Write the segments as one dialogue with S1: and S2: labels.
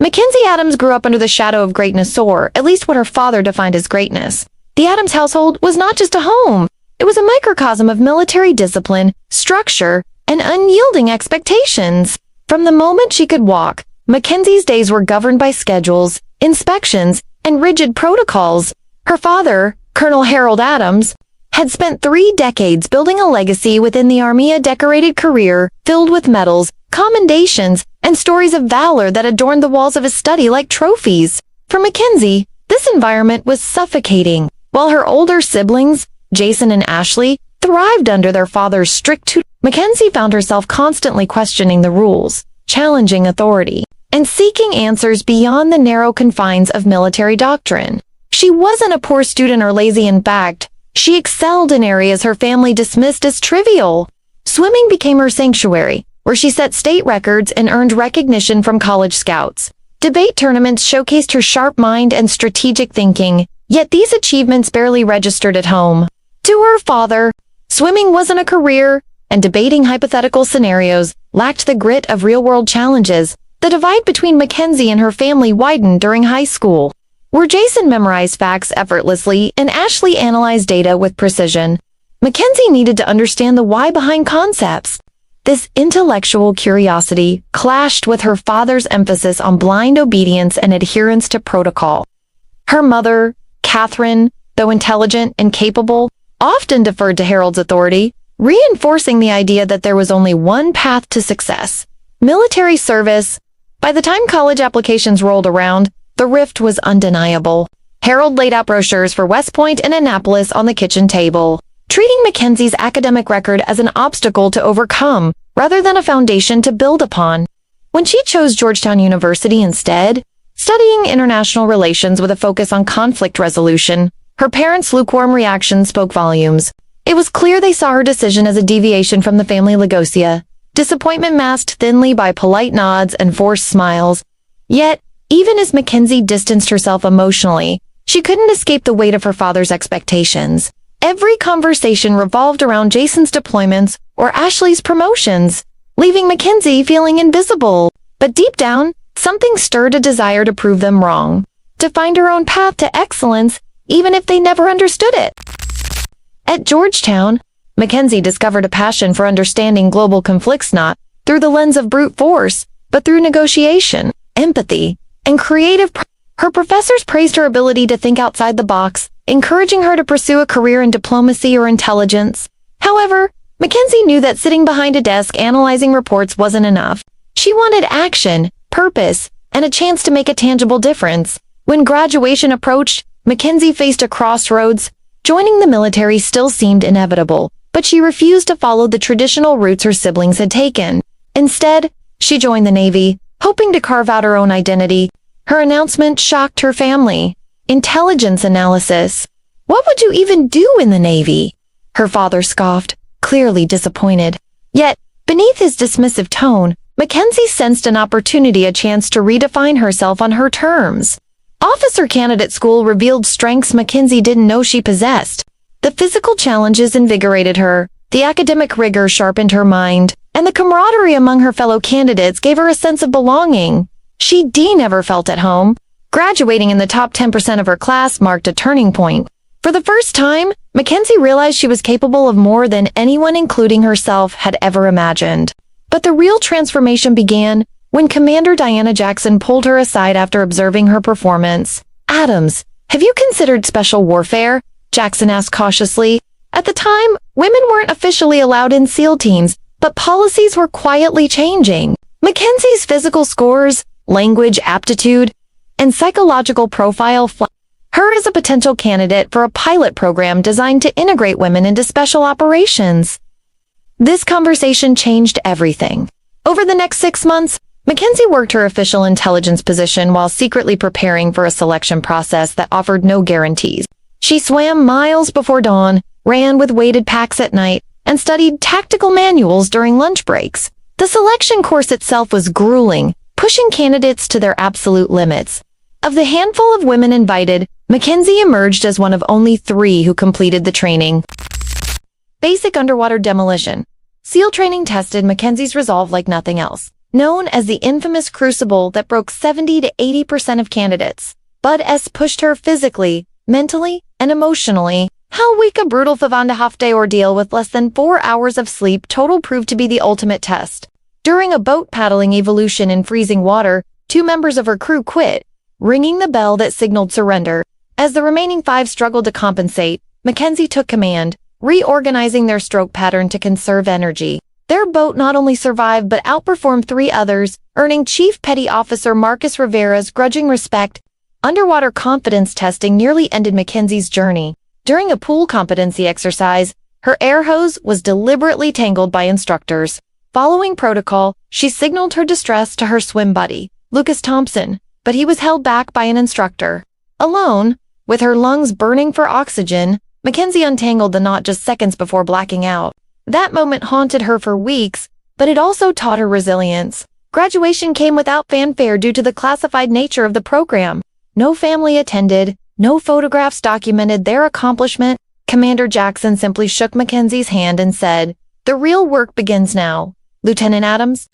S1: Mackenzie Adams grew up under the shadow of greatness, or at least what her father defined as greatness. The Adams household was not just a home. It was a microcosm of military discipline, structure, and unyielding expectations. From the moment she could walk, Mackenzie's days were governed by schedules, inspections, and rigid protocols. Her father, Colonel Harold Adams, had spent 3 decades building a legacy within the Army, a decorated career filled with medals, commendations, and stories of valor that adorned the walls of his study like trophies. For Mackenzie, this environment was suffocating. While her older siblings, Jason and Ashley, thrived under their father's strict tutelage, Mackenzie found herself constantly questioning the rules, challenging authority, and seeking answers beyond the narrow confines of military doctrine. She wasn't a poor student or lazy. In fact, she excelled in areas her family dismissed as trivial. Swimming became her sanctuary, where she set state records and earned recognition from college scouts. Debate tournaments showcased her sharp mind and strategic thinking, yet these achievements barely registered at home. To her father, swimming wasn't a career, and debating hypothetical scenarios lacked the grit of real-world challenges. The divide between Mackenzie and her family widened during high school, where Jason memorized facts effortlessly and Ashley analyzed data with precision. Mackenzie needed to understand the why behind concepts. This intellectual curiosity clashed with her father's emphasis on blind obedience and adherence to protocol. Her mother, Catherine, though intelligent and capable, often deferred to Harold's authority, reinforcing the idea that there was only one path to success: military service. By the time college applications rolled around, the rift was undeniable. Harold laid out brochures for West Point and Annapolis on the kitchen table, treating Mackenzie's academic record as an obstacle to overcome, rather than a foundation to build upon. When she chose Georgetown University instead, studying international relations with a focus on conflict resolution, her parents' lukewarm reaction spoke volumes. It was clear they saw her decision as a deviation from the family legacy, disappointment masked thinly by polite nods and forced smiles. Yet, even as Mackenzie distanced herself emotionally, she couldn't escape the weight of her father's expectations. Every conversation revolved around Jason's deployments or Ashley's promotions, leaving Mackenzie feeling invisible. But deep down, something stirred a desire to prove them wrong, to find her own path to excellence, even if they never understood it. At Georgetown, Mackenzie discovered a passion for understanding global conflicts not through the lens of brute force, but through negotiation, empathy, and Her professors praised her ability to think outside the box, encouraging her to pursue a career in diplomacy or intelligence. However, Mackenzie knew that sitting behind a desk analyzing reports wasn't enough. She wanted action, purpose, and a chance to make a tangible difference. When graduation approached, Mackenzie faced a crossroads. Joining the military still seemed inevitable, but she refused to follow the traditional routes her siblings had taken. Instead, she joined the Navy, hoping to carve out her own identity. Her announcement shocked her family. Intelligence analysis. What would you even do in the Navy? Her father scoffed, clearly disappointed. Yet, beneath his dismissive tone, Mackenzie sensed an opportunity, a chance to redefine herself on her terms. Officer Candidate School revealed strengths Mackenzie didn't know she possessed. The physical challenges invigorated her, the academic rigor sharpened her mind, and the camaraderie among her fellow candidates gave her a sense of belonging. She never felt at home. Graduating in the top 10% of her class marked a turning point. For the first time, Mackenzie realized she was capable of more than anyone, including herself, had ever imagined. But the real transformation began when Commander Diana Jackson pulled her aside after observing her performance. "Adams, have you considered special warfare?" Jackson asked cautiously. At the time, women weren't officially allowed in SEAL teams, but policies were quietly changing. Mackenzie's physical scores, language aptitude, and psychological profile her as a potential candidate for a pilot program designed to integrate women into special operations. This conversation changed everything. Over the next 6 months, Mackenzie worked her official intelligence position while secretly preparing for a selection process that offered no guarantees. She swam miles before dawn, ran with weighted packs at night, and studied tactical manuals during lunch breaks. The selection course itself was grueling, pushing candidates to their absolute limits. Of the handful of women invited, Mackenzie emerged as one of only 3 who completed the training. Basic underwater demolition. SEAL training tested Mackenzie's resolve like nothing else. known as the infamous crucible that broke 70 to 80% of candidates. Bud S. pushed her physically, mentally, and emotionally. How weak a brutal 5.5-day ordeal with less than 4 hours of sleep total proved to be the ultimate test. During a boat paddling evolution in freezing water, 2 members of her crew quit, ringing the bell that signaled surrender. As the remaining 5 struggled to compensate, Mackenzie took command, reorganizing their stroke pattern to conserve energy. Their boat not only survived but outperformed 3 others, earning Chief Petty Officer Marcus Rivera's grudging respect. Underwater confidence testing nearly ended Mackenzie's journey. During a pool competency exercise, her air hose was deliberately tangled by instructors. Following protocol, she signaled her distress to her swim buddy, Lucas Thompson, but he was held back by an instructor. Alone, with her lungs burning for oxygen, Mackenzie untangled the knot just seconds before blacking out. That moment haunted her for weeks, but it also taught her resilience. Graduation came without fanfare due to the classified nature of the program. No family attended, no photographs documented their accomplishment. Commander Jackson simply shook Mackenzie's hand and said, "The real work begins now, Lieutenant Adams."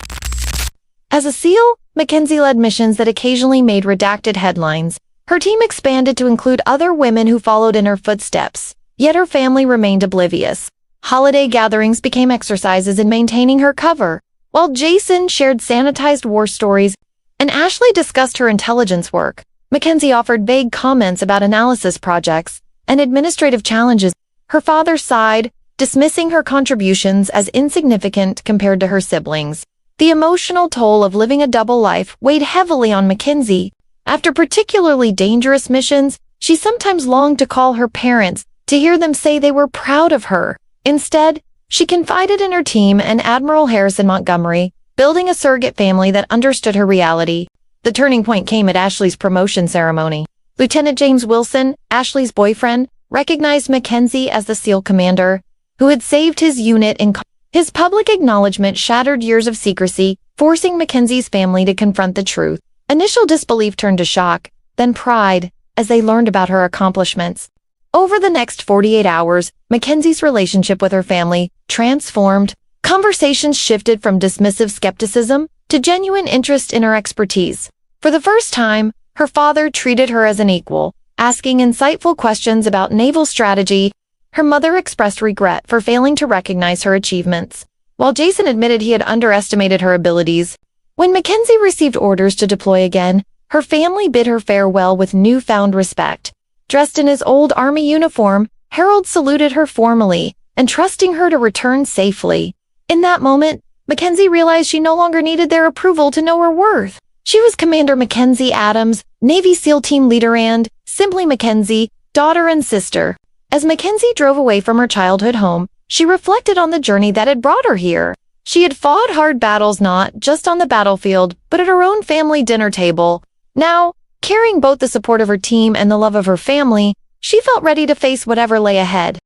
S1: As a SEAL, Mackenzie led missions that occasionally made redacted headlines. Her team expanded to include other women who followed in her footsteps, yet her family remained oblivious. Holiday gatherings became exercises in maintaining her cover, while Jason shared sanitized war stories and Ashley discussed her intelligence work. Mackenzie offered vague comments about analysis projects and administrative challenges. Her father sighed, dismissing her contributions as insignificant compared to her siblings. The emotional toll of living a double life weighed heavily on Mackenzie. After particularly dangerous missions, she sometimes longed to call her parents, to hear them say they were proud of her. Instead, she confided in her team and Admiral Harrison Montgomery, building a surrogate family that understood her reality. The turning point came at Ashley's promotion ceremony. Lieutenant James Wilson, Ashley's boyfriend, recognized Mackenzie as the SEAL commander, who had saved his unit in his public acknowledgement shattered years of secrecy, forcing Mackenzie's family to confront the truth. Initial disbelief turned to shock, then pride, as they learned about her accomplishments. Over the next 48 hours, Mackenzie's relationship with her family transformed. Conversations shifted from dismissive skepticism to genuine interest in her expertise. For the first time, her father treated her as an equal, asking insightful questions about naval strategy. Her mother expressed regret for failing to recognize her achievements, while Jason admitted he had underestimated her abilities. When Mackenzie received orders to deploy again, her family bid her farewell with newfound respect. Dressed in his old Army uniform, Harold saluted her formally, entrusting her to return safely. In that moment, Mackenzie realized she no longer needed their approval to know her worth. She was Commander Mackenzie Adams, Navy SEAL team leader, and, simply Mackenzie, daughter and sister. As Mackenzie drove away from her childhood home, she reflected on the journey that had brought her here. She had fought hard battles not just on the battlefield, but at her own family dinner table. Now, carrying both the support of her team and the love of her family, she felt ready to face whatever lay ahead.